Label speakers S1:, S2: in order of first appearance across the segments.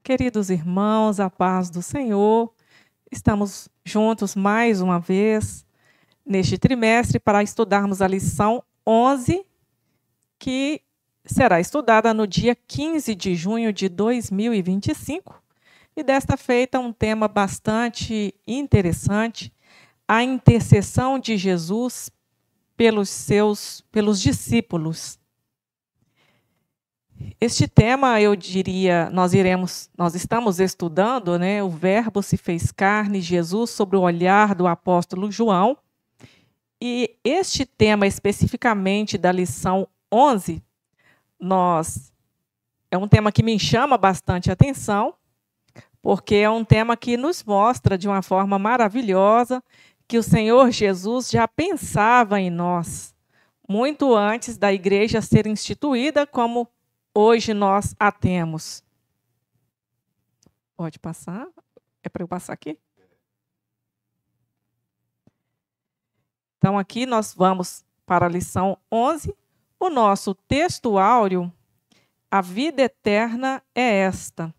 S1: Queridos irmãos, a paz do Senhor, estamos juntos mais uma vez neste trimestre para estudarmos a lição 11, que será estudada no dia 15 de junho de 2025. E desta feita, um tema bastante interessante, a intercessão de Jesus pelos discípulos. Este tema, eu diria, nós estamos estudando, né, o Verbo se fez carne, Jesus, sobre o olhar do apóstolo João. E este tema, especificamente da lição 11, é um tema que me chama bastante atenção, porque é um tema que nos mostra de uma forma maravilhosa que o Senhor Jesus já pensava em nós, muito antes da igreja ser instituída como hoje nós a temos. Pode passar? É para eu passar aqui? Então, aqui nós vamos para a lição 11. O nosso texto áureo, a vida eterna é esta,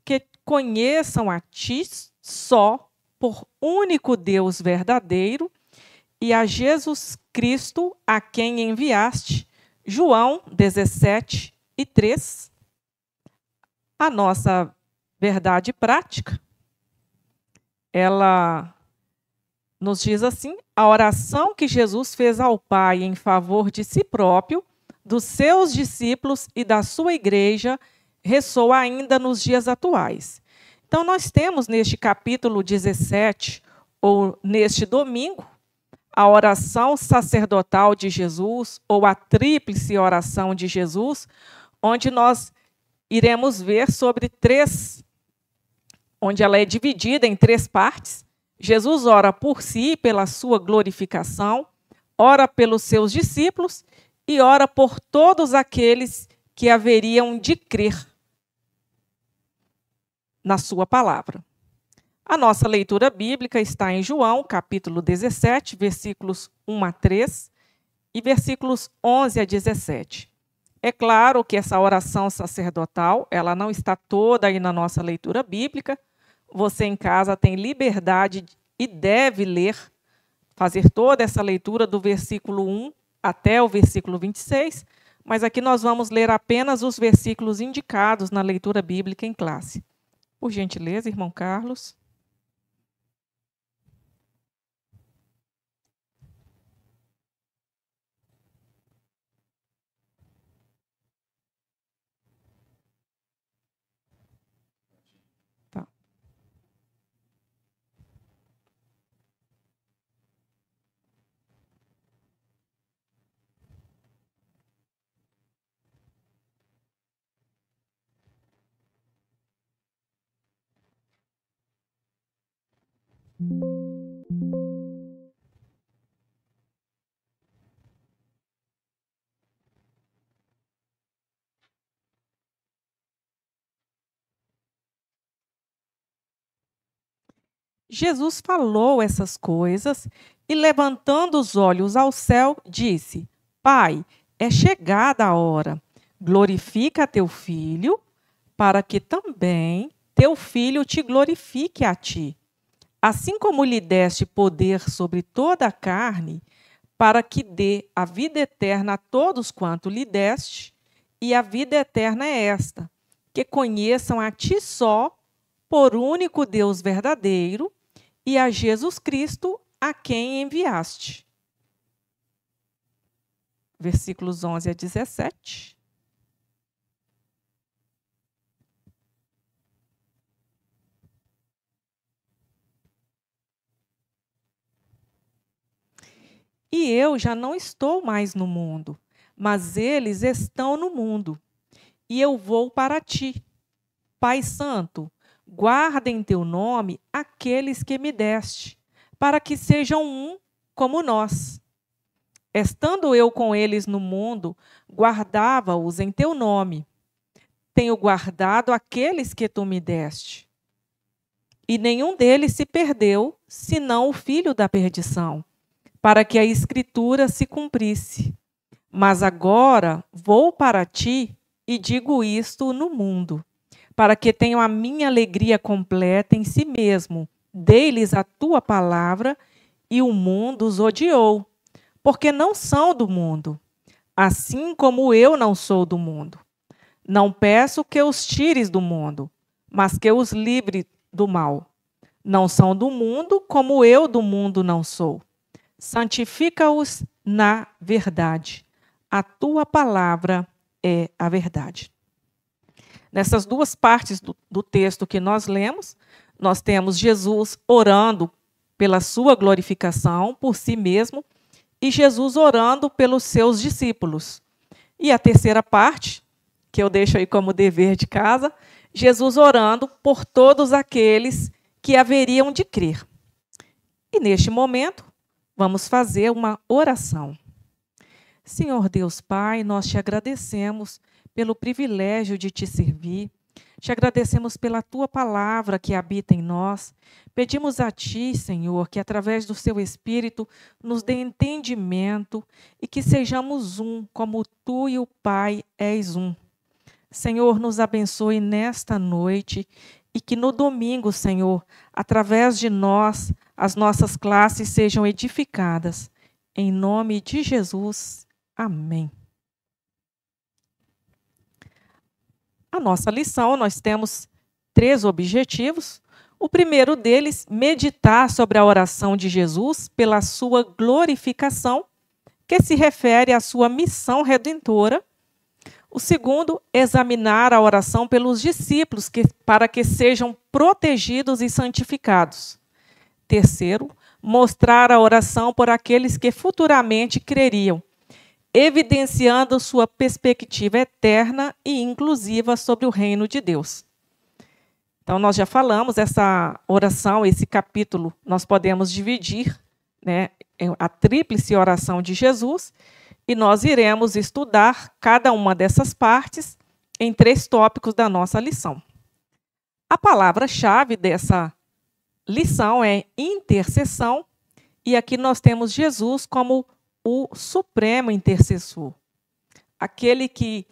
S1: que conheçam a ti só, por único Deus verdadeiro, e a Jesus Cristo, a quem enviaste. João 17, e 3, a nossa verdade prática, ela nos diz assim: a oração que Jesus fez ao Pai em favor de si próprio, dos seus discípulos e da sua igreja, ressoa ainda nos dias atuais. Então, nós temos neste capítulo 17, ou neste domingo, a oração sacerdotal de Jesus, ou a tríplice oração de Jesus, onde nós iremos ver sobre onde ela é dividida em 3 partes. Jesus ora por si, pela sua glorificação, ora pelos seus discípulos e ora por todos aqueles que haveriam de crer na sua palavra. A nossa leitura bíblica está em João, capítulo 17, versículos 1 a 3 e versículos 11 a 17. É claro que essa oração sacerdotal, ela não está toda aí na nossa leitura bíblica. Você em casa tem liberdade e deve ler, fazer toda essa leitura do versículo 1 até o versículo 26, mas aqui nós vamos ler apenas os versículos indicados na leitura bíblica em classe. Por gentileza, irmão Carlos. Jesus falou essas coisas e, levantando os olhos ao céu, disse: Pai, é chegada a hora. Glorifica teu filho, para que também teu filho te glorifique a ti. Assim como lhe deste poder sobre toda a carne, para que dê a vida eterna a todos quanto lhe deste, e a vida eterna é esta, que conheçam a ti só, por único Deus verdadeiro, e a Jesus Cristo, a quem enviaste. Versículos 11 a 17. E eu já não estou mais no mundo, mas eles estão no mundo. E eu vou para ti. Pai Santo, guarda em teu nome aqueles que me deste, para que sejam um como nós. Estando eu com eles no mundo, guardava-os em teu nome. Tenho guardado aqueles que tu me deste. E nenhum deles se perdeu, senão o filho da perdição, para que a Escritura se cumprisse. Mas agora vou para ti e digo isto no mundo, para que tenham a minha alegria completa em si mesmo. Dei-lhes a tua palavra, e o mundo os odiou, porque não são do mundo, assim como eu não sou do mundo. Não peço que os tires do mundo, mas que os livre do mal. Não são do mundo, como eu do mundo não sou. Santifica-os na verdade. A tua palavra é a verdade. Nessas duas partes do texto que nós lemos, nós temos Jesus orando pela sua glorificação, por si mesmo, e Jesus orando pelos seus discípulos. E a terceira parte, que eu deixo aí como dever de casa, Jesus orando por todos aqueles que haveriam de crer. E neste momento, vamos fazer uma oração. Senhor Deus Pai, nós te agradecemos pelo privilégio de te servir. Te agradecemos pela tua palavra que habita em nós. Pedimos a ti, Senhor, que através do seu Espírito nos dê entendimento e que sejamos um, como tu e o Pai és um. Senhor, nos abençoe nesta noite e que no domingo, Senhor, através de nós, as nossas classes sejam edificadas. Em nome de Jesus. Amém. A nossa lição, nós temos 3 objetivos. O primeiro deles, meditar sobre a oração de Jesus pela sua glorificação, que se refere à sua missão redentora. O segundo, examinar a oração pelos discípulos, para que sejam protegidos e santificados. Terceiro, mostrar a oração por aqueles que futuramente creriam, evidenciando sua perspectiva eterna e inclusiva sobre o reino de Deus. Então, nós já falamos, essa oração, esse capítulo, nós podemos dividir, né, a tríplice oração de Jesus, e nós iremos estudar cada uma dessas partes em 3 tópicos da nossa lição. A palavra-chave dessa lição é intercessão, e aqui nós temos Jesus como o supremo intercessor, aquele que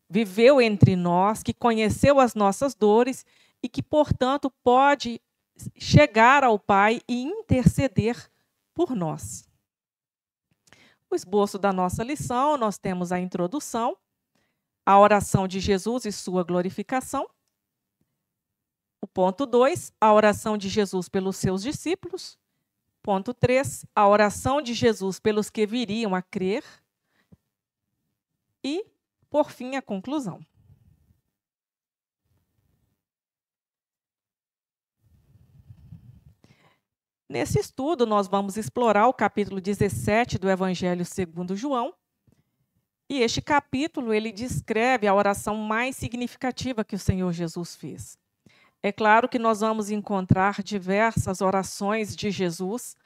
S1: viveu entre nós, que conheceu as nossas dores e que, portanto, pode chegar ao Pai e interceder por nós. O esboço da nossa lição, nós temos a introdução, a oração de Jesus e sua glorificação. O ponto 2, a oração de Jesus pelos seus discípulos. Ponto 3, a oração de Jesus pelos que viriam a crer. E, por fim, a conclusão. Nesse estudo, nós vamos explorar o capítulo 17 do Evangelho segundo João. E este capítulo, ele descreve a oração mais significativa que o Senhor Jesus fez. É claro que nós vamos encontrar diversas orações de Jesus.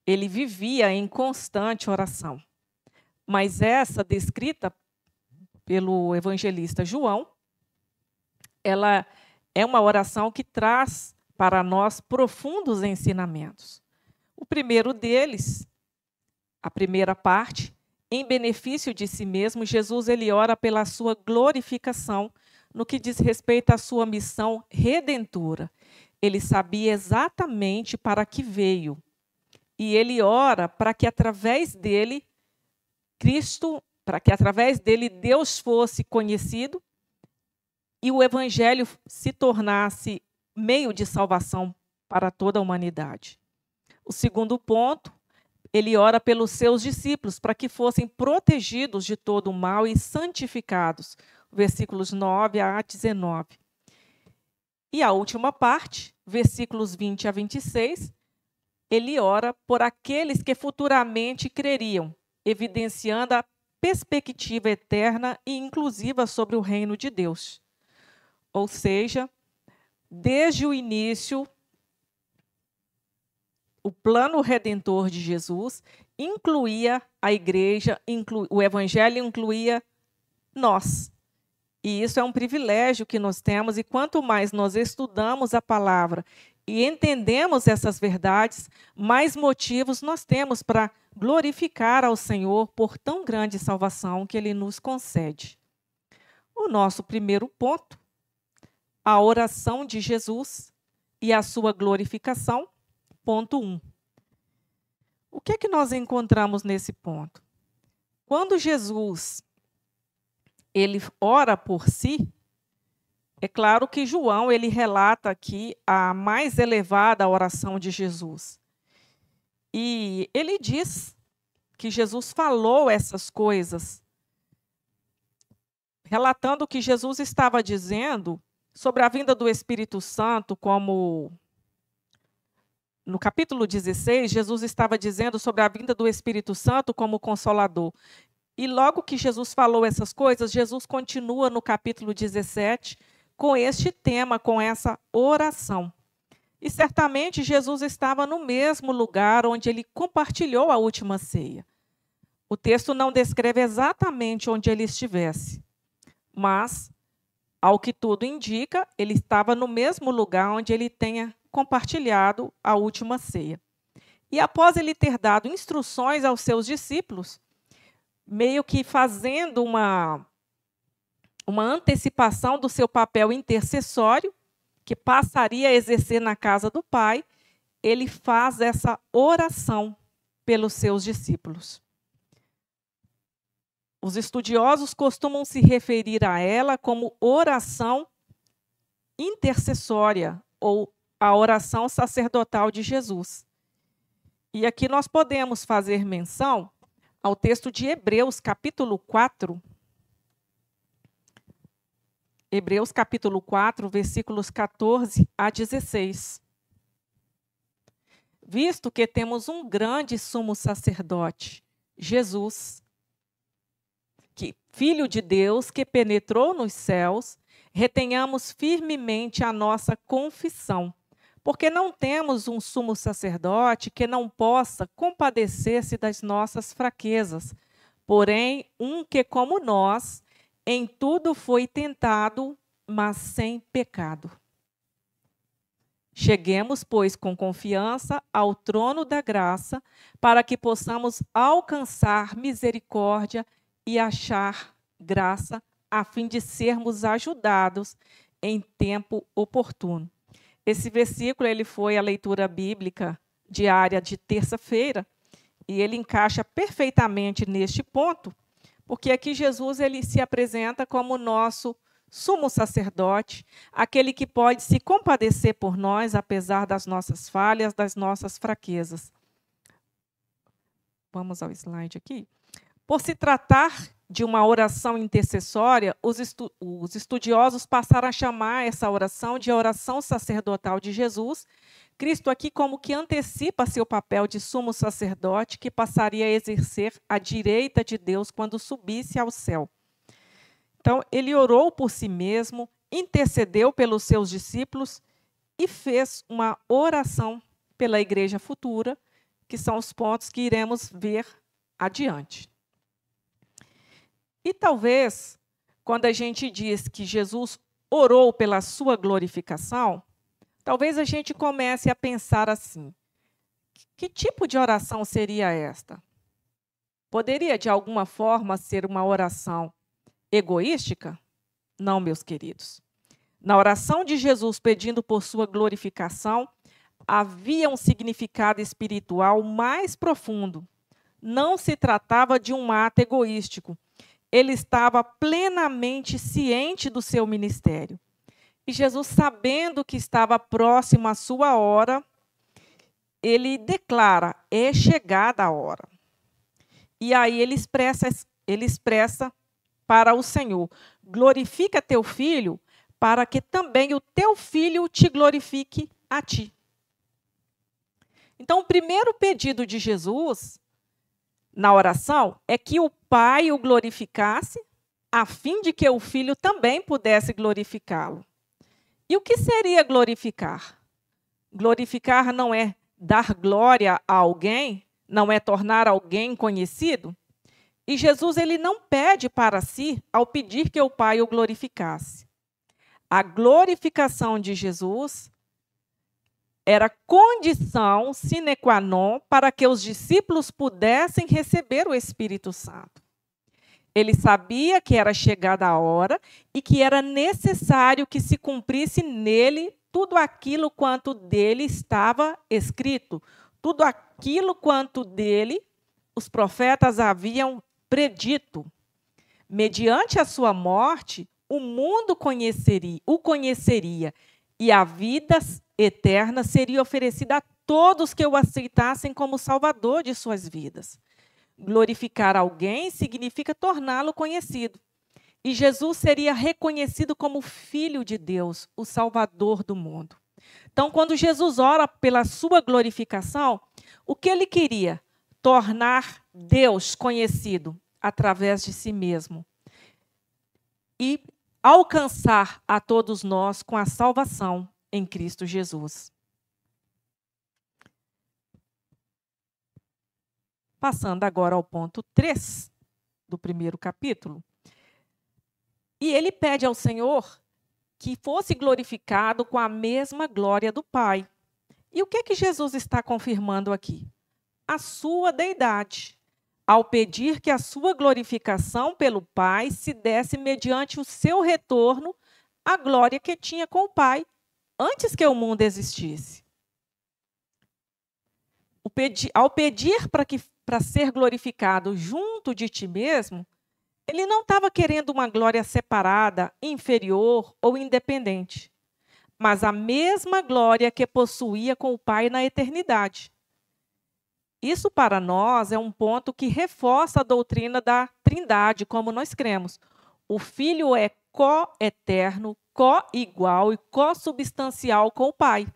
S1: Ele vivia em constante oração. Mas essa, descrita pelo evangelista João, ela é uma oração que traz para nós profundos ensinamentos. O primeiro deles, a primeira parte, em benefício de si mesmo, Jesus ele ora pela sua glorificação no que diz respeito à sua missão redentora. Ele sabia exatamente para que veio. E ele ora para que através dele, Deus fosse conhecido e o evangelho se tornasse meio de salvação para toda a humanidade. O segundo ponto, ele ora pelos seus discípulos para que fossem protegidos de todo o mal e santificados. Versículos 9 a 19. E a última parte, versículos 20 a 26, ele ora por aqueles que futuramente creriam, evidenciando a perspectiva eterna e inclusiva sobre o reino de Deus. Ou seja, desde o início, o plano redentor de Jesus incluía a igreja, o evangelho incluía nós. E isso é um privilégio que nós temos, e quanto mais nós estudamos a palavra e entendemos essas verdades, mais motivos nós temos para glorificar ao Senhor por tão grande salvação que Ele nos concede. O nosso primeiro ponto a oração de Jesus e a sua glorificação. Ponto 1. O que é que nós encontramos nesse ponto? Quando Jesus ele ora por si, é claro que João ele relata aqui a mais elevada oração de Jesus. E ele diz que Jesus falou essas coisas, relatando que Jesus estava dizendo sobre a vinda do Espírito Santo, como no capítulo 16, Jesus estava dizendo sobre a vinda do Espírito Santo como Consolador. E logo que Jesus falou essas coisas, Jesus continua no capítulo 17 com este tema, com essa oração. E certamente Jesus estava no mesmo lugar onde ele compartilhou a última ceia. O texto não descreve exatamente onde ele estivesse, mas, ao que tudo indica, ele estava no mesmo lugar onde ele tenha compartilhado a última ceia. E após ele ter dado instruções aos seus discípulos, meio que fazendo uma antecipação do seu papel intercessório, que passaria a exercer na casa do Pai, ele faz essa oração pelos seus discípulos. Os estudiosos costumam se referir a ela como oração intercessória, ou a oração sacerdotal de Jesus. E aqui nós podemos fazer menção ao texto de Hebreus, capítulo 4. Hebreus, capítulo 4, versículos 14 a 16. Visto que temos um grande sumo sacerdote, Jesus, que Filho de Deus, que penetrou nos céus, retenhamos firmemente a nossa confissão, porque não temos um sumo sacerdote que não possa compadecer-se das nossas fraquezas, porém um que, como nós, em tudo foi tentado, mas sem pecado. Cheguemos, pois, com confiança ao trono da graça, para que possamos alcançar misericórdia e achar graça, a fim de sermos ajudados em tempo oportuno. Esse versículo ele foi a leitura bíblica diária de terça-feira, e ele encaixa perfeitamente neste ponto, porque aqui Jesus ele se apresenta como nosso sumo sacerdote, aquele que pode se compadecer por nós, apesar das nossas falhas, das nossas fraquezas. Vamos ao slide aqui. Por se tratar de uma oração intercessória, os estudiosos passaram a chamar essa oração de oração sacerdotal de Jesus. Cristo aqui como que antecipa seu papel de sumo sacerdote, que passaria a exercer à direita de Deus quando subisse ao céu. Então, ele orou por si mesmo, intercedeu pelos seus discípulos e fez uma oração pela igreja futura, que são os pontos que iremos ver adiante. E talvez, quando a gente diz que Jesus orou pela sua glorificação, talvez a gente comece a pensar assim: que tipo de oração seria esta? Poderia, de alguma forma, ser uma oração egoística? Não, meus queridos. Na oração de Jesus pedindo por sua glorificação, havia um significado espiritual mais profundo. Não se tratava de um ato egoístico. Ele estava plenamente ciente do seu ministério. E Jesus, sabendo que estava próximo à sua hora, ele declara: é chegada a hora. E aí ele expressa para o Senhor: glorifica teu filho, para que também o teu filho te glorifique a ti. Então, o primeiro pedido de Jesus na oração é que o Pai o glorificasse, a fim de que o Filho também pudesse glorificá-lo. E o que seria glorificar? Glorificar não é dar glória a alguém, não é tornar alguém conhecido. E Jesus ele não pede para si ao pedir que o Pai o glorificasse. A glorificação de Jesus era condição sine qua non para que os discípulos pudessem receber o Espírito Santo. Ele sabia que era chegada a hora e que era necessário que se cumprisse nele tudo aquilo quanto dele estava escrito, tudo aquilo quanto dele os profetas haviam predito. Mediante a sua morte, o mundo o conheceria e a vida eterna seria oferecida a todos que o aceitassem como Salvador de suas vidas. Glorificar alguém significa torná-lo conhecido. E Jesus seria reconhecido como Filho de Deus, o Salvador do mundo. Então, quando Jesus ora pela sua glorificação, o que ele queria? Tornar Deus conhecido através de si mesmo. E alcançar a todos nós com a salvação em Cristo Jesus. Passando agora ao ponto 3 do primeiro capítulo. E ele pede ao Senhor que fosse glorificado com a mesma glória do Pai. E o que Jesus está confirmando aqui? A sua deidade, ao pedir que a sua glorificação pelo Pai se desse mediante o seu retorno à glória que tinha com o Pai, antes que o mundo existisse. Ao pedir para ser glorificado junto de ti mesmo, ele não estava querendo uma glória separada, inferior ou independente, mas a mesma glória que possuía com o Pai na eternidade. Isso para nós é um ponto que reforça a doutrina da Trindade, como nós cremos. O Filho é co-eterno, co-igual e co-substancial com o Pai.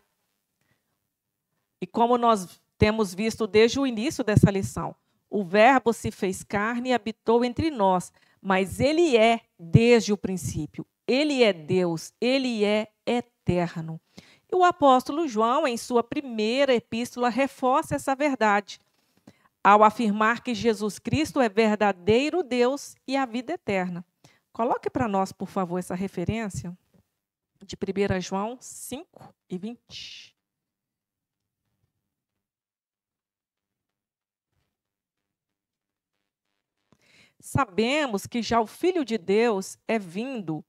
S1: E como nós temos visto desde o início dessa lição, o Verbo se fez carne e habitou entre nós, mas ele é desde o princípio. Ele é Deus, ele é eterno. E o apóstolo João, em sua primeira epístola, reforça essa verdade, ao afirmar que Jesus Cristo é verdadeiro Deus e a vida eterna. Coloque para nós, por favor, essa referência de 1 João 5:20. Sabemos que já o Filho de Deus é vindo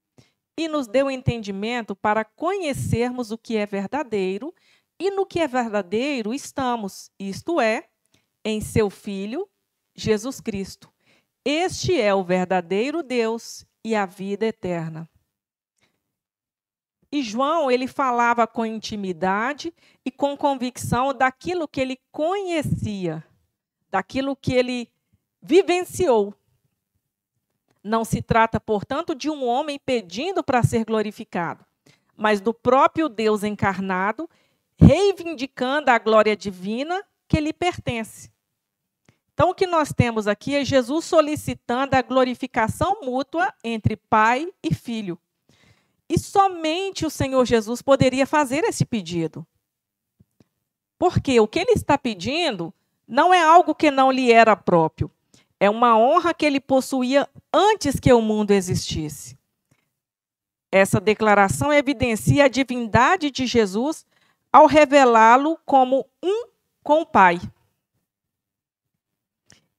S1: e nos deu entendimento para conhecermos o que é verdadeiro, e no que é verdadeiro estamos, isto é, em seu Filho, Jesus Cristo. Este é o verdadeiro Deus e a vida eterna. E João, ele falava com intimidade e com convicção daquilo que ele conhecia, daquilo que ele vivenciou. Não se trata, portanto, de um homem pedindo para ser glorificado, mas do próprio Deus encarnado, reivindicando a glória divina que lhe pertence. Então, o que nós temos aqui é Jesus solicitando a glorificação mútua entre Pai e Filho. E somente o Senhor Jesus poderia fazer esse pedido. Porque o que ele está pedindo não é algo que não lhe era próprio. É uma honra que ele possuía antes que o mundo existisse. Essa declaração evidencia a divindade de Jesus ao revelá-lo como um com o Pai.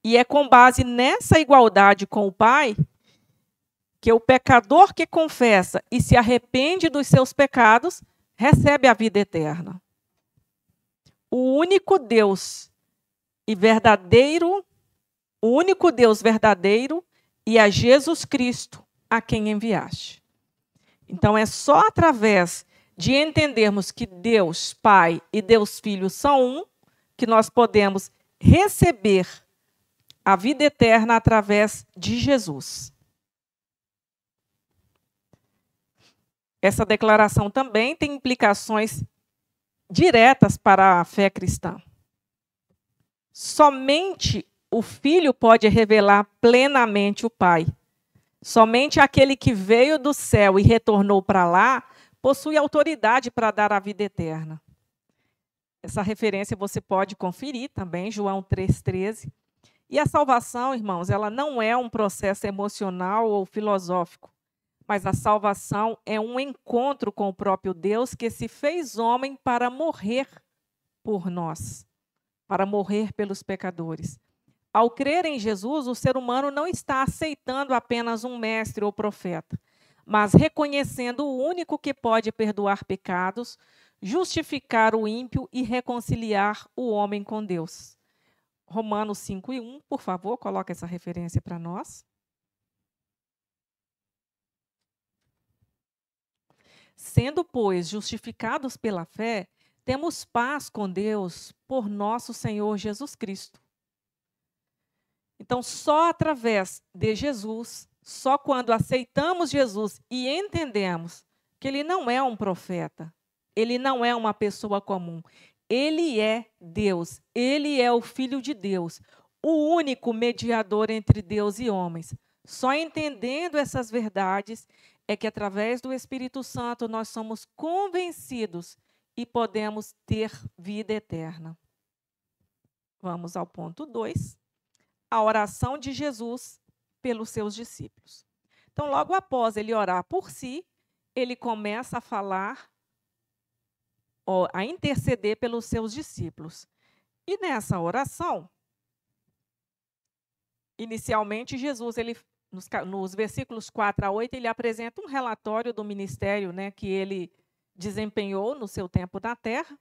S1: E é com base nessa igualdade com o Pai que o pecador que confessa e se arrepende dos seus pecados recebe a vida eterna. O único Deus verdadeiro e a Jesus Cristo a quem enviaste. Então é só através de entendermos que Deus Pai e Deus Filho são um que nós podemos receber a vida eterna através de Jesus. Essa declaração também tem implicações diretas para a fé cristã. Somente o Filho pode revelar plenamente o Pai. Somente aquele que veio do céu e retornou para lá possui autoridade para dar a vida eterna. Essa referência você pode conferir também, João 3,13. E a salvação, irmãos, ela não é um processo emocional ou filosófico, mas a salvação é um encontro com o próprio Deus que se fez homem para morrer por nós, para morrer pelos pecadores. Ao crer em Jesus, o ser humano não está aceitando apenas um mestre ou profeta, mas reconhecendo o único que pode perdoar pecados, justificar o ímpio e reconciliar o homem com Deus. Romanos 5:1, por favor, coloque essa referência para nós. Sendo, pois, justificados pela fé, temos paz com Deus por nosso Senhor Jesus Cristo. Então, só através de Jesus, só quando aceitamos Jesus e entendemos que ele não é um profeta, ele não é uma pessoa comum, ele é Deus, ele é o Filho de Deus, o único mediador entre Deus e homens. Só entendendo essas verdades é que, através do Espírito Santo, nós somos convencidos e podemos ter vida eterna. Vamos ao ponto 2. A oração de Jesus pelos seus discípulos. Então, logo após ele orar por si, ele começa a falar, a interceder pelos seus discípulos. E nessa oração, inicialmente, Jesus, nos versículos 4 a 8, ele apresenta um relatório do ministério, né, que ele desempenhou no seu tempo na terra.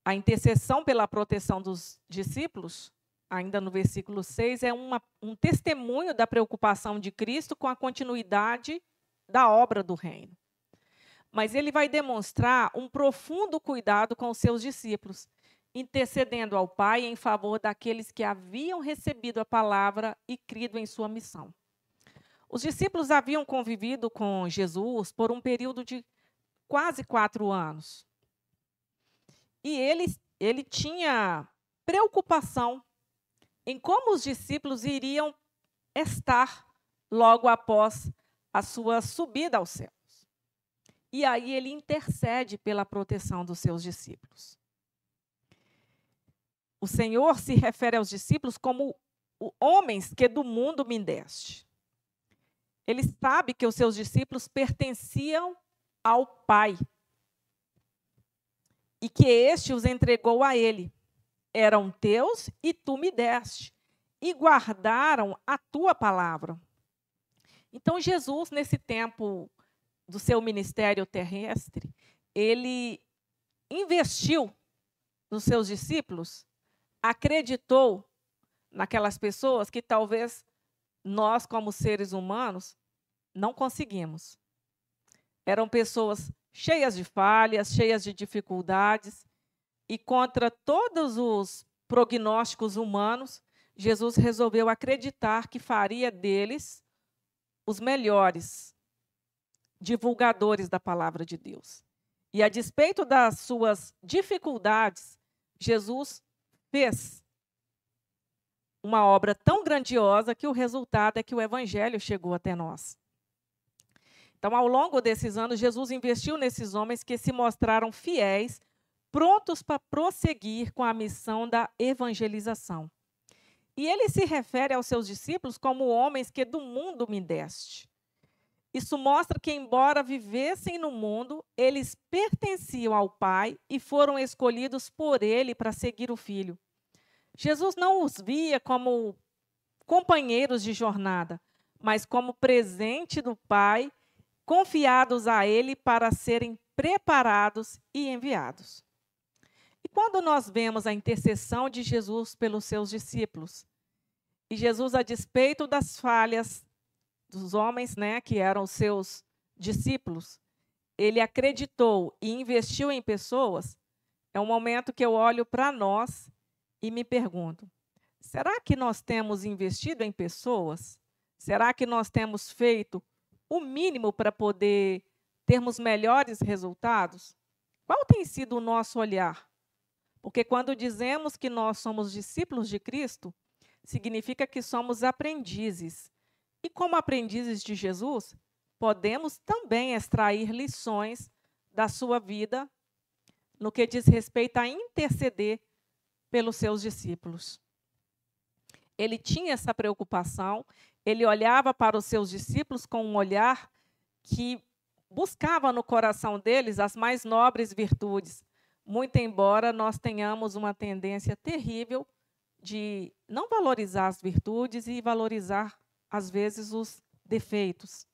S1: A intercessão pela proteção dos discípulos, ainda no versículo 6, é um testemunho da preocupação de Cristo com a continuidade da obra do reino. Mas ele vai demonstrar um profundo cuidado com os seus discípulos, intercedendo ao Pai em favor daqueles que haviam recebido a palavra e crido em sua missão. Os discípulos haviam convivido com Jesus por um período de quase 4 anos. E ele tinha preocupação em como os discípulos iriam estar logo após a sua subida aos céus. E aí ele intercede pela proteção dos seus discípulos. O Senhor se refere aos discípulos como homens que do mundo me deste. Ele sabe que os seus discípulos pertenciam ao Pai e que este os entregou a ele. Eram teus e tu me deste, e guardaram a tua palavra. Então, Jesus, nesse tempo do seu ministério terrestre, ele investiu nos seus discípulos, acreditou naquelas pessoas que talvez nós, como seres humanos, não conseguimos. Eram pessoas cheias de falhas, cheias de dificuldades, e contra todos os prognósticos humanos, Jesus resolveu acreditar que faria deles os melhores divulgadores da palavra de Deus. E a despeito das suas dificuldades, Jesus fez uma obra tão grandiosa que o resultado é que o evangelho chegou até nós. Então, ao longo desses anos, Jesus investiu nesses homens que se mostraram fiéis, prontos para prosseguir com a missão da evangelização. E ele se refere aos seus discípulos como homens que do mundo me deste. Isso mostra que, embora vivessem no mundo, eles pertenciam ao Pai e foram escolhidos por ele para seguir o Filho. Jesus não os via como companheiros de jornada, mas como presente do Pai, confiados a ele para serem preparados e enviados. E quando nós vemos a intercessão de Jesus pelos seus discípulos, e Jesus, a despeito das falhas dos homens, né, que eram os seus discípulos, ele acreditou e investiu em pessoas, é um momento que eu olho para nós e me pergunto, será que nós temos investido em pessoas? Será que nós temos feito o mínimo para poder termos melhores resultados? Qual tem sido o nosso olhar? Porque quando dizemos que nós somos discípulos de Cristo, significa que somos aprendizes. E como aprendizes de Jesus, podemos também extrair lições da sua vida no que diz respeito a interceder pelos seus discípulos. Ele tinha essa preocupação, ele olhava para os seus discípulos com um olhar que buscava no coração deles as mais nobres virtudes, muito embora nós tenhamos uma tendência terrível de não valorizar as virtudes e valorizar, às vezes, os defeitos.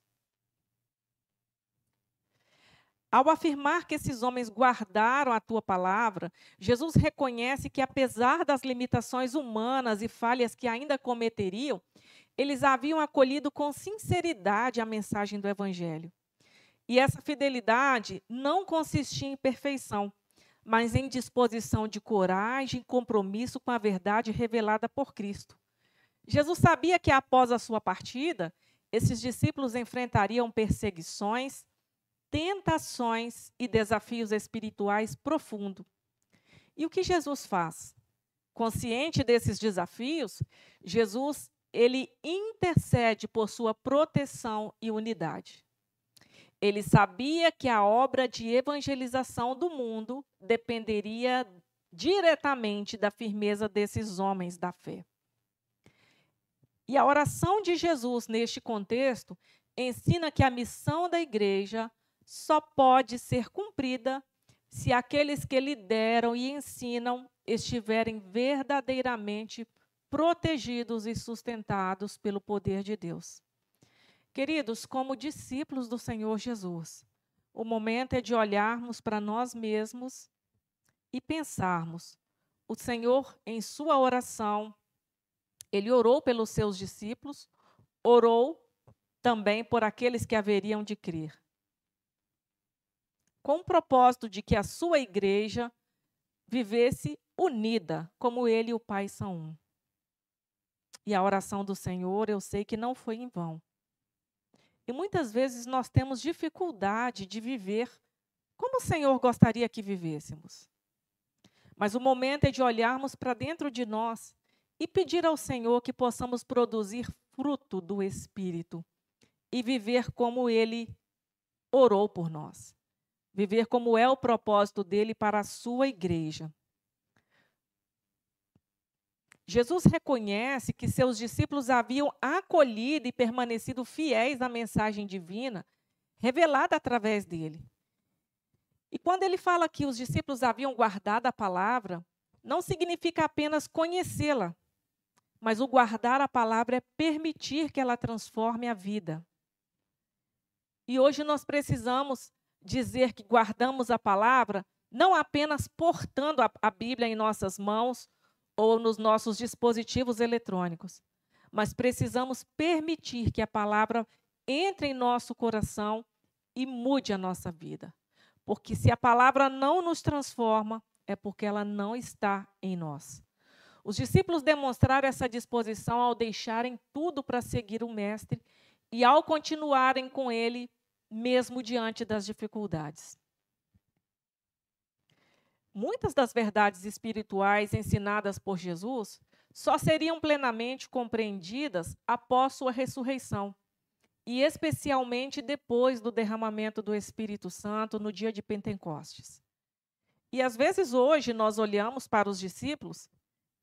S1: Ao afirmar que esses homens guardaram a tua palavra, Jesus reconhece que, apesar das limitações humanas e falhas que ainda cometeriam, eles haviam acolhido com sinceridade a mensagem do Evangelho. E essa fidelidade não consistia em perfeição, mas em disposição de coragem e compromisso com a verdade revelada por Cristo. Jesus sabia que, após a sua partida, esses discípulos enfrentariam perseguições, tentações e desafios espirituais profundos. E o que Jesus faz? Consciente desses desafios, Jesus ele intercede por sua proteção e unidade. Ele sabia que a obra de evangelização do mundo dependeria diretamente da firmeza desses homens da fé. E a oração de Jesus, neste contexto, ensina que a missão da igreja só pode ser cumprida se aqueles que lideram e ensinam estiverem verdadeiramente protegidos e sustentados pelo poder de Deus. Queridos, como discípulos do Senhor Jesus, o momento é de olharmos para nós mesmos e pensarmos. O Senhor, em sua oração, ele orou pelos seus discípulos, orou também por aqueles que haveriam de crer, com o propósito de que a sua igreja vivesse unida, como ele e o Pai são um. E a oração do Senhor, eu sei que não foi em vão. E muitas vezes nós temos dificuldade de viver como o Senhor gostaria que vivêssemos. Mas o momento é de olharmos para dentro de nós e pedir ao Senhor que possamos produzir fruto do Espírito e viver como Ele orou por nós. Viver como é o propósito dele para a sua igreja. Jesus reconhece que seus discípulos haviam acolhido e permanecido fiéis à mensagem divina revelada através dele. E quando ele fala que os discípulos haviam guardado a palavra, não significa apenas conhecê-la, mas o guardar a palavra é permitir que ela transforme a vida. E hoje nós precisamos dizer que guardamos a palavra, não apenas portando a Bíblia em nossas mãos ou nos nossos dispositivos eletrônicos, mas precisamos permitir que a palavra entre em nosso coração e mude a nossa vida. Porque se a palavra não nos transforma, é porque ela não está em nós. Os discípulos demonstraram essa disposição ao deixarem tudo para seguir o Mestre e ao continuarem com ele, mesmo diante das dificuldades. Muitas das verdades espirituais ensinadas por Jesus só seriam plenamente compreendidas após sua ressurreição, e especialmente depois do derramamento do Espírito Santo no dia de Pentecostes. E às vezes hoje nós olhamos para os discípulos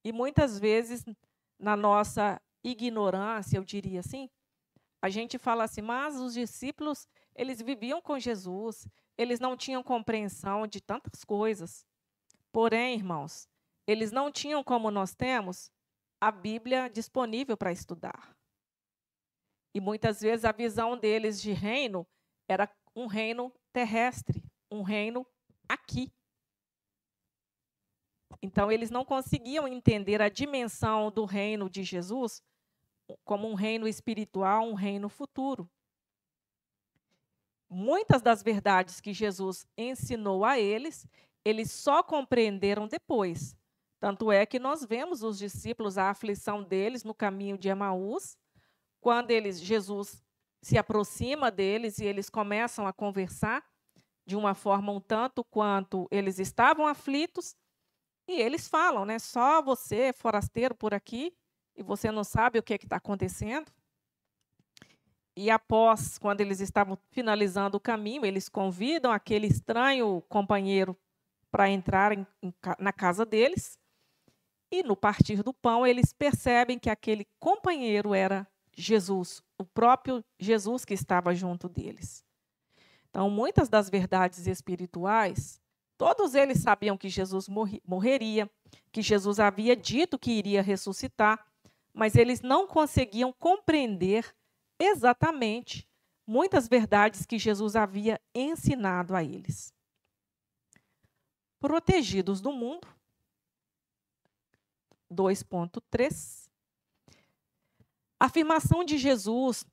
S1: e muitas vezes na nossa ignorância, eu diria assim, a gente fala assim, mas os discípulos, eles viviam com Jesus, eles não tinham compreensão de tantas coisas. Porém, irmãos, eles não tinham, como nós temos, a Bíblia disponível para estudar. E muitas vezes a visão deles de reino era um reino terrestre, um reino aqui. Então, eles não conseguiam entender a dimensão do reino de Jesus como um reino espiritual, um reino futuro. Muitas das verdades que Jesus ensinou a eles, eles só compreenderam depois. Tanto é que nós vemos os discípulos, a aflição deles no caminho de Emaús, quando Jesus se aproxima deles e eles começam a conversar de uma forma um tanto quanto eles estavam aflitos, e eles falam, né? Só você, forasteiro por aqui, e você não sabe o que está acontecendo. E após, quando eles estavam finalizando o caminho, eles convidam aquele estranho companheiro para entrar na casa deles. E no partir do pão, eles percebem que aquele companheiro era Jesus, o próprio Jesus que estava junto deles. Então, muitas das verdades espirituais, todos eles sabiam que Jesus morreria, que Jesus havia dito que iria ressuscitar, mas eles não conseguiam compreender exatamente muitas verdades que Jesus havia ensinado a eles. Protegidos do mundo, 2.3. A afirmação de Jesus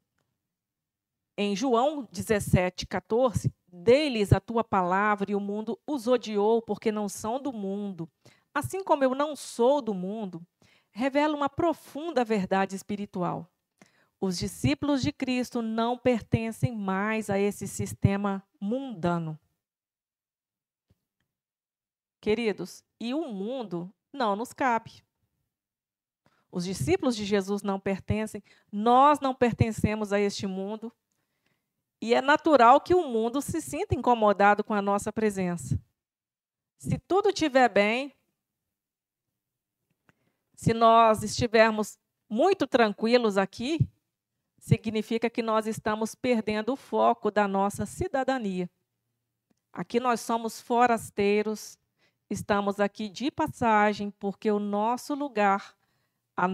S1: em João 17:14, dei-lhes a tua palavra e o mundo os odiou porque não são do mundo, assim como eu não sou do mundo, revela uma profunda verdade espiritual. Os discípulos de Cristo não pertencem mais a esse sistema mundano. Queridos, e o mundo não nos cabe. Os discípulos de Jesus não pertencem, nós não pertencemos a este mundo. E é natural que o mundo se sinta incomodado com a nossa presença. Se tudo estiver bem, se nós estivermos muito tranquilos aqui, significa que nós estamos perdendo o foco da nossa cidadania. Aqui nós somos forasteiros, estamos aqui de passagem, porque o nosso lugar, a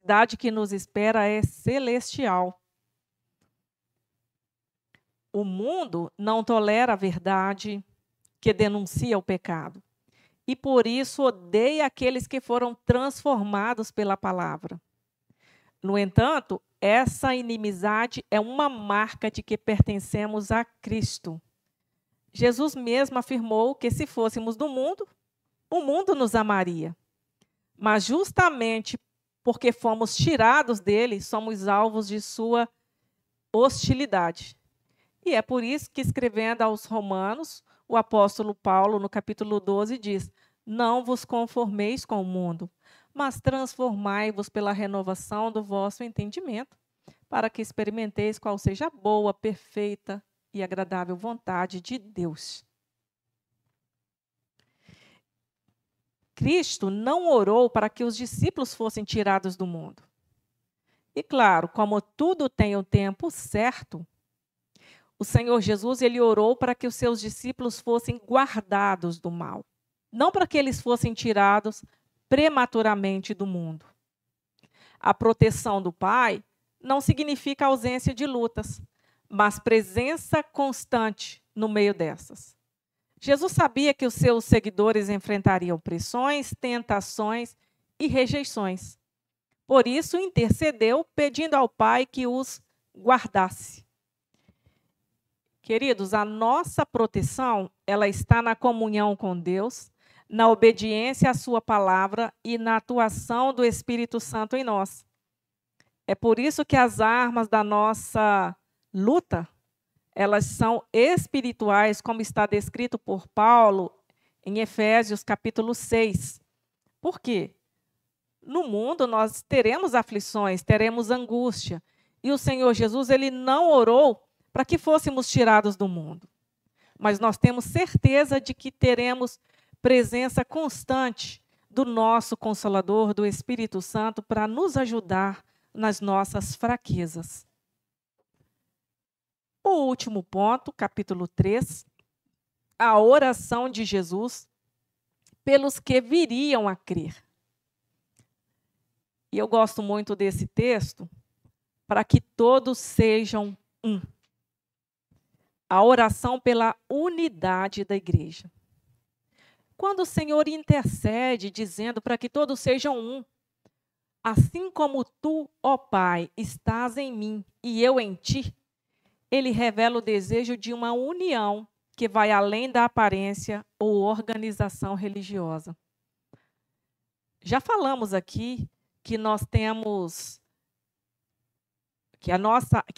S1: cidade que nos espera é celestial. O mundo não tolera a verdade que denuncia o pecado. E por isso odeia aqueles que foram transformados pela palavra. No entanto, essa inimizade é uma marca de que pertencemos a Cristo. Jesus mesmo afirmou que se fôssemos do mundo, o mundo nos amaria. Mas justamente porque fomos tirados dele, somos alvos de sua hostilidade. E é por isso que, escrevendo aos Romanos, o apóstolo Paulo, no capítulo 12, diz: não vos conformeis com o mundo, mas transformai-vos pela renovação do vosso entendimento, para que experimenteis qual seja a boa, perfeita e agradável vontade de Deus. Cristo não orou para que os discípulos fossem tirados do mundo. E claro, como tudo tem o tempo certo, o Senhor Jesus, ele orou para que os seus discípulos fossem guardados do mal, não para que eles fossem tirados prematuramente do mundo. A proteção do Pai não significa ausência de lutas, mas presença constante no meio dessas. Jesus sabia que os seus seguidores enfrentariam pressões, tentações e rejeições. Por isso, intercedeu, pedindo ao Pai que os guardasse. Queridos, a nossa proteção, ela está na comunhão com Deus, na obediência à sua palavra e na atuação do Espírito Santo em nós. É por isso que as armas da nossa luta, elas são espirituais, como está descrito por Paulo em Efésios capítulo 6. Por quê? No mundo nós teremos aflições, teremos angústia. E o Senhor Jesus, ele não orou para que fôssemos tirados do mundo. Mas nós temos certeza de que teremos presença constante do nosso Consolador, do Espírito Santo, para nos ajudar nas nossas fraquezas. O último ponto, capítulo 3, a oração de Jesus pelos que viriam a crer. E eu gosto muito desse texto, para que todos sejam um. A oração pela unidade da igreja. Quando o Senhor intercede, dizendo para que todos sejam um, assim como tu, ó Pai, estás em mim e eu em ti, ele revela o desejo de uma união que vai além da aparência ou organização religiosa. Já falamos aqui que nós temos que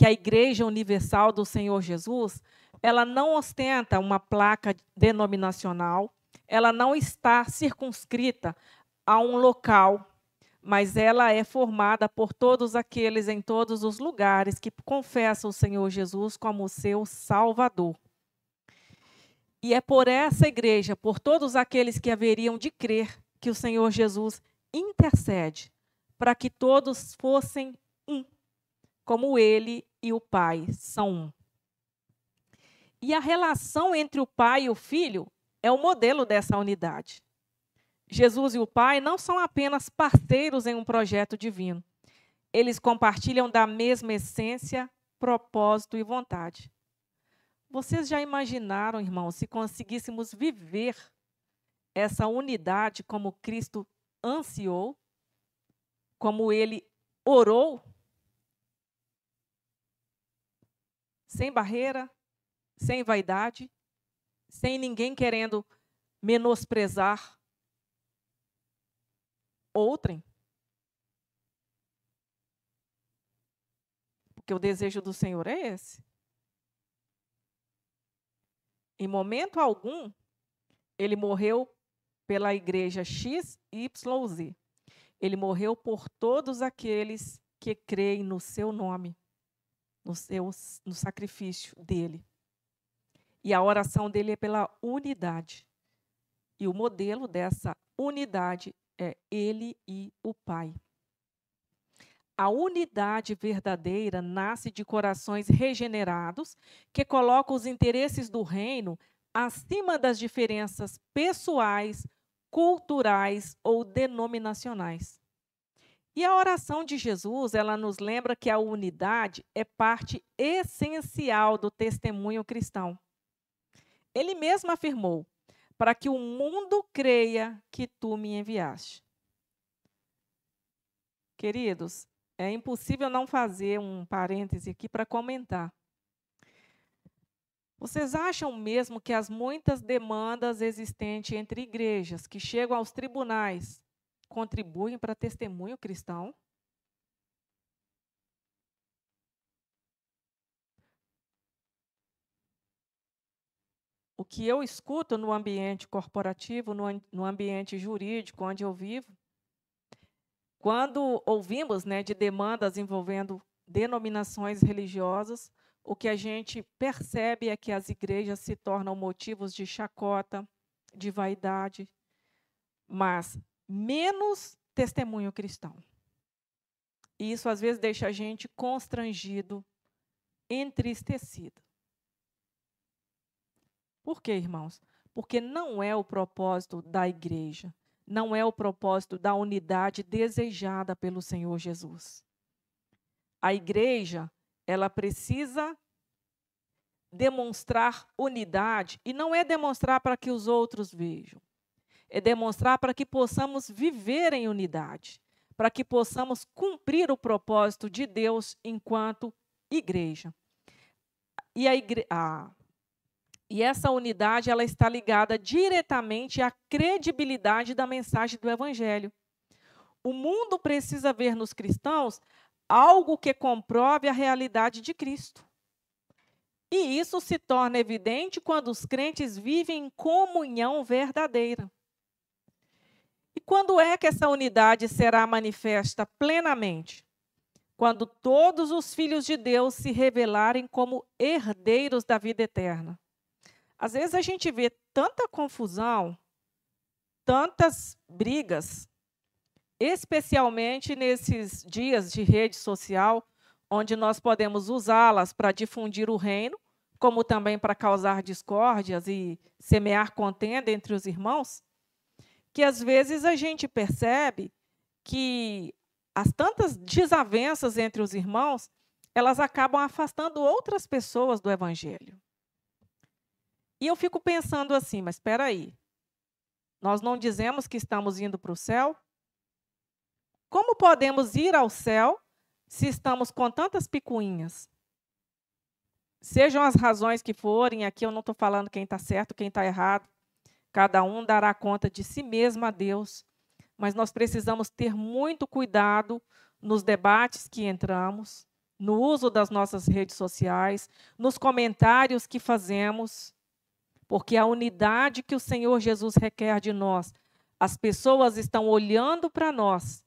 S1: a Igreja Universal do Senhor Jesus, ela não ostenta uma placa denominacional, ela não está circunscrita a um local, mas ela é formada por todos aqueles em todos os lugares que confessam o Senhor Jesus como seu Salvador. E é por essa igreja, por todos aqueles que haveriam de crer, que o Senhor Jesus intercede para que todos fossem um, como ele e o Pai são um. E a relação entre o Pai e o Filho é o modelo dessa unidade. Jesus e o Pai não são apenas parceiros em um projeto divino. Eles compartilham da mesma essência, propósito e vontade. Vocês já imaginaram, irmãos, se conseguíssemos viver essa unidade como Cristo ansiou, como ele orou, sem barreira, sem vaidade, sem ninguém querendo menosprezar outrem? Porque o desejo do Senhor é esse. Em momento algum, ele morreu pela igreja X, Y, Z. Ele morreu por todos aqueles que creem no seu nome, no sacrifício dele. E a oração dele é pela unidade. E o modelo dessa unidade é ele e o Pai. A unidade verdadeira nasce de corações regenerados que colocam os interesses do reino acima das diferenças pessoais, culturais ou denominacionais. E a oração de Jesus, ela nos lembra que a unidade é parte essencial do testemunho cristão. Ele mesmo afirmou: para que o mundo creia que tu me enviaste. Queridos, é impossível não fazer um parêntese aqui para comentar. Vocês acham mesmo que as muitas demandas existentes entre igrejas que chegam aos tribunais contribuem para testemunho cristão? O que eu escuto no ambiente corporativo, no ambiente jurídico onde eu vivo, quando ouvimos, de demandas envolvendo denominações religiosas, o que a gente percebe é que as igrejas se tornam motivos de chacota, de vaidade, mas menos testemunho cristão. E isso às vezes deixa a gente constrangido, entristecido. Por quê, irmãos? Porque não é o propósito da igreja, não é o propósito da unidade desejada pelo Senhor Jesus. A igreja, ela precisa demonstrar unidade, e não é demonstrar para que os outros vejam, é demonstrar para que possamos viver em unidade, para que possamos cumprir o propósito de Deus enquanto igreja. E essa unidade, ela está ligada diretamente à credibilidade da mensagem do Evangelho. O mundo precisa ver nos cristãos algo que comprove a realidade de Cristo. E isso se torna evidente quando os crentes vivem em comunhão verdadeira. E quando é que essa unidade será manifesta plenamente? Quando todos os filhos de Deus se revelarem como herdeiros da vida eterna. Às vezes a gente vê tanta confusão, tantas brigas, especialmente nesses dias de rede social, onde nós podemos usá-las para difundir o reino, como também para causar discórdias e semear contenda entre os irmãos, que às vezes a gente percebe que as tantas desavenças entre os irmãos, elas acabam afastando outras pessoas do Evangelho. E eu fico pensando assim, mas espera aí, nós não dizemos que estamos indo para o céu? Como podemos ir ao céu se estamos com tantas picuinhas? Sejam as razões que forem, aqui eu não estou falando quem está certo, quem está errado, cada um dará conta de si mesmo a Deus, mas nós precisamos ter muito cuidado nos debates que entramos, no uso das nossas redes sociais, nos comentários que fazemos, porque a unidade que o Senhor Jesus requer de nós, as pessoas estão olhando para nós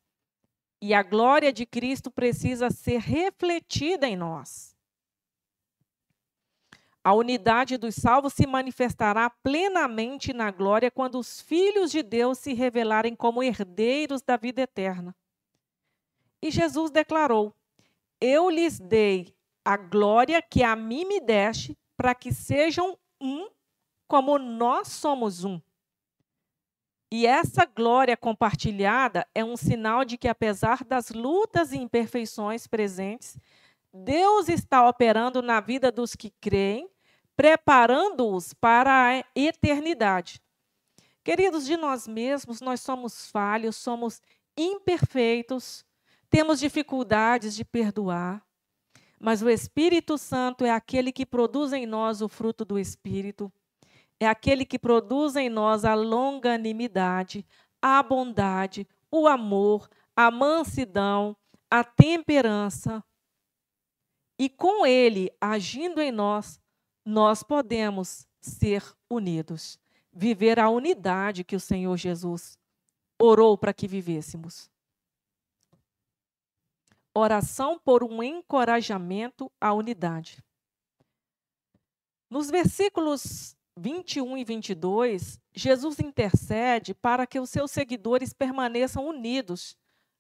S1: e a glória de Cristo precisa ser refletida em nós. A unidade dos salvos se manifestará plenamente na glória quando os filhos de Deus se revelarem como herdeiros da vida eterna. E Jesus declarou: eu lhes dei a glória que a mim me deste, para que sejam um, como nós somos um. E essa glória compartilhada é um sinal de que, apesar das lutas e imperfeições presentes, Deus está operando na vida dos que creem, preparando-os para a eternidade. Queridos, de nós mesmos, nós somos falhos, somos imperfeitos, temos dificuldades de perdoar, mas o Espírito Santo é aquele que produz em nós o fruto do Espírito, é aquele que produz em nós a longanimidade, a bondade, o amor, a mansidão, a temperança. E com ele agindo em nós, nós podemos ser unidos, viver a unidade que o Senhor Jesus orou para que vivêssemos. Oração por um encorajamento à unidade. Nos versículos 21 e 22, Jesus intercede para que os seus seguidores permaneçam unidos,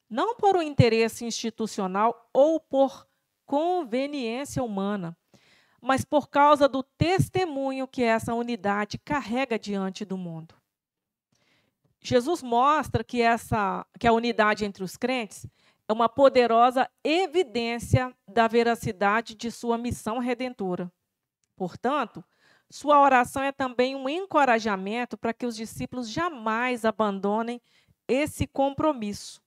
S1: não por um interesse institucional ou por conveniência humana, mas por causa do testemunho que essa unidade carrega diante do mundo. Jesus mostra que a unidade entre os crentes é uma poderosa evidência da veracidade de sua missão redentora. Portanto, sua oração é também um encorajamento para que os discípulos jamais abandonem esse compromisso.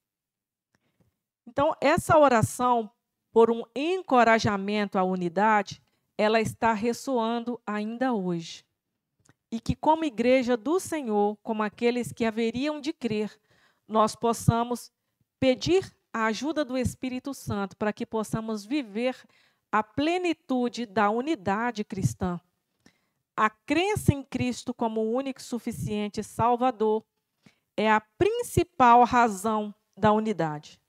S1: Então, essa oração por um encorajamento à unidade, ela está ressoando ainda hoje. E que, como igreja do Senhor, como aqueles que haveriam de crer, nós possamos pedir a ajuda do Espírito Santo para que possamos viver a plenitude da unidade cristã. A crença em Cristo como o único e suficiente Salvador é a principal razão da unidade.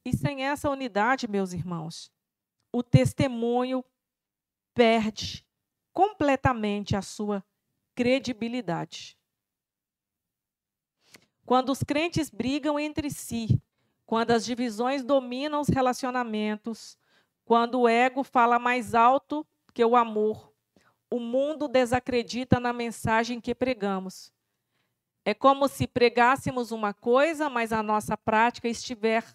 S1: E sem essa unidade, meus irmãos, o testemunho perde completamente a sua credibilidade. Quando os crentes brigam entre si, quando as divisões dominam os relacionamentos, quando o ego fala mais alto que o amor, o mundo desacredita na mensagem que pregamos. É como se pregássemos uma coisa, mas a nossa prática estivesse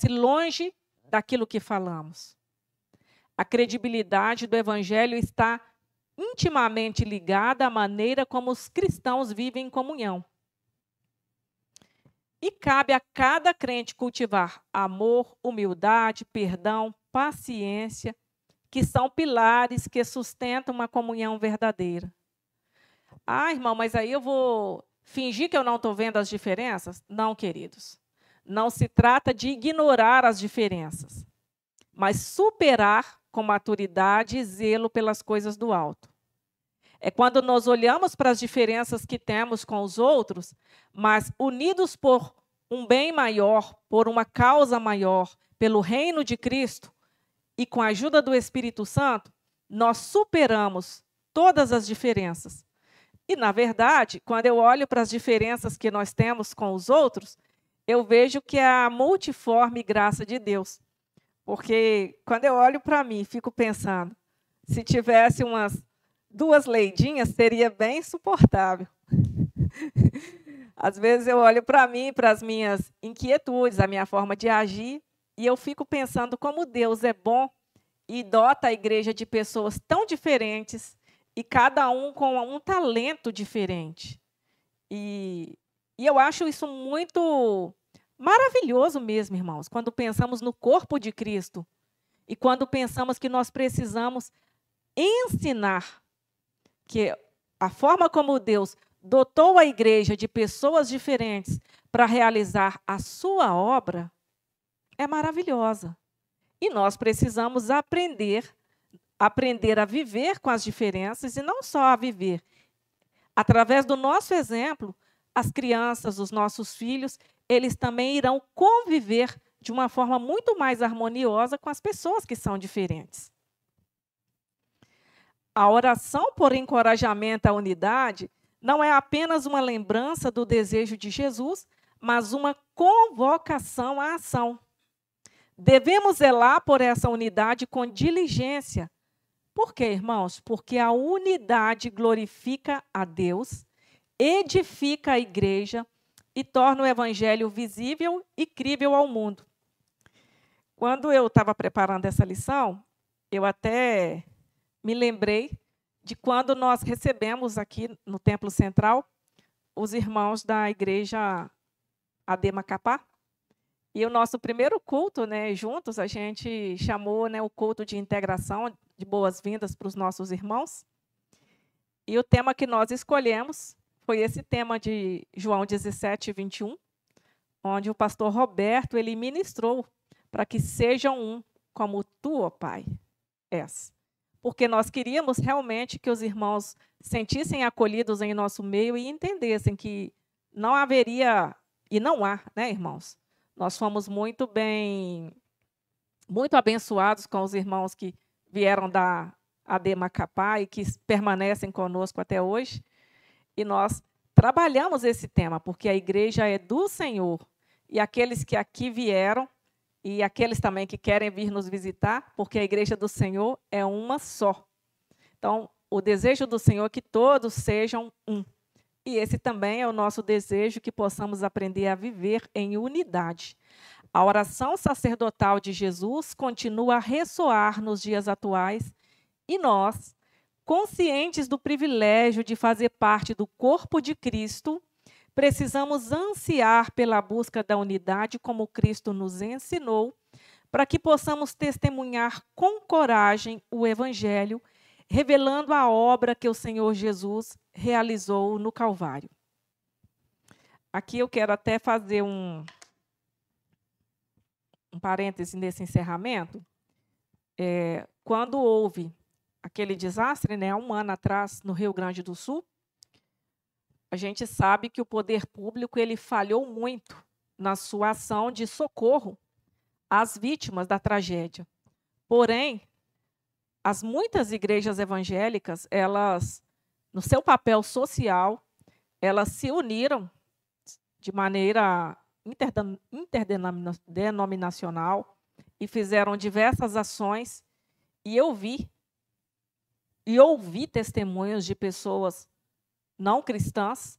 S1: longe daquilo que falamos. A credibilidade do Evangelho está intimamente ligada à maneira como os cristãos vivem em comunhão. E cabe a cada crente cultivar amor, humildade, perdão, paciência, que são pilares que sustentam uma comunhão verdadeira. Ah, irmão, mas aí eu vou fingir que eu não estou vendo as diferenças? Não, queridos. Não se trata de ignorar as diferenças, mas superar com maturidade e zelo pelas coisas do alto. É quando nós olhamos para as diferenças que temos com os outros, mas unidos por um bem maior, por uma causa maior, pelo reino de Cristo, e com a ajuda do Espírito Santo, nós superamos todas as diferenças. E, na verdade, quando eu olho para as diferenças que nós temos com os outros, eu vejo que é a multiforme graça de Deus. Porque quando eu olho para mim, fico pensando, se tivesse umas 2 leidinhas, seria bem suportável. Às vezes eu olho para mim, para as minhas inquietudes, a minha forma de agir, e eu fico pensando como Deus é bom e dota a igreja de pessoas tão diferentes, e cada um com um talento diferente. E eu acho isso muito maravilhoso mesmo, irmãos, quando pensamos no corpo de Cristo e quando pensamos que nós precisamos ensinar que a forma como Deus dotou a igreja de pessoas diferentes para realizar a sua obra é maravilhosa. E nós precisamos aprender a viver com as diferenças e não só a viver. Através do nosso exemplo, as crianças, os nossos filhos, eles também irão conviver de uma forma muito mais harmoniosa com as pessoas que são diferentes. A oração por encorajamento à unidade não é apenas uma lembrança do desejo de Jesus, mas uma convocação à ação. Devemos zelar por essa unidade com diligência. Por quê, irmãos? Porque a unidade glorifica a Deus edifica a igreja e torna o evangelho visível e crível ao mundo. Quando eu estava preparando essa lição, eu até me lembrei de quando nós recebemos aqui no Templo Central os irmãos da igreja AD Macapá. E o nosso primeiro culto, né, juntos, a gente chamou, né, o culto de integração, de boas-vindas para os nossos irmãos. E o tema que nós escolhemos foi esse tema de João 17, 21, onde o pastor Roberto ele ministrou para que sejam um, como tu, ó Pai, és. Porque nós queríamos realmente que os irmãos sentissem acolhidos em nosso meio e entendessem que não haveria, e não há, né, irmãos? Nós fomos muito abençoados com os irmãos que vieram da AD Macapá e que permanecem conosco até hoje. E nós trabalhamos esse tema, porque a igreja é do Senhor. E aqueles que aqui vieram, e aqueles também que querem vir nos visitar, porque a igreja do Senhor é uma só. Então, o desejo do Senhor é que todos sejam um. E esse também é o nosso desejo, que possamos aprender a viver em unidade. A oração sacerdotal de Jesus continua a ressoar nos dias atuais e nós, conscientes do privilégio de fazer parte do corpo de Cristo, precisamos ansiar pela busca da unidade como Cristo nos ensinou, para que possamos testemunhar com coragem o Evangelho, revelando a obra que o Senhor Jesus realizou no Calvário. Aqui eu quero até fazer um parêntese nesse encerramento. Quando houve aquele desastre, né, há um ano atrás, no Rio Grande do Sul, a gente sabe que o poder público ele falhou muito na sua ação de socorro às vítimas da tragédia. Porém, as muitas igrejas evangélicas, elas, no seu papel social, elas se uniram de maneira interdenominacional e fizeram diversas ações. E eu vi e ouvi testemunhos de pessoas não cristãs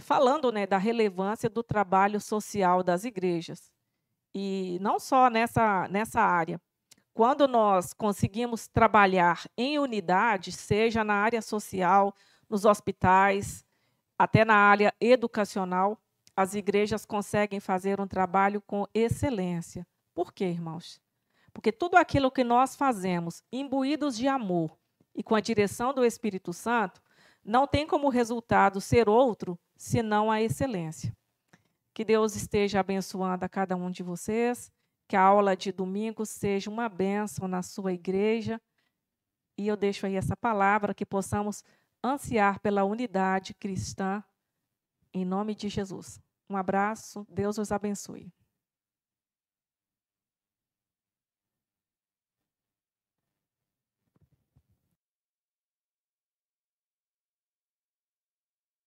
S1: falando, né, da relevância do trabalho social das igrejas. E não só nessa área. Quando nós conseguimos trabalhar em unidade, seja na área social, nos hospitais, até na área educacional, as igrejas conseguem fazer um trabalho com excelência. Por quê, irmãos? Porque tudo aquilo que nós fazemos, imbuídos de amor e com a direção do Espírito Santo, não tem como resultado ser outro, senão a excelência. Que Deus esteja abençoando a cada um de vocês, que a aula de domingo seja uma bênção na sua igreja. E eu deixo aí essa palavra, que possamos ansiar pela unidade cristã, em nome de Jesus. Um abraço, Deus os abençoe.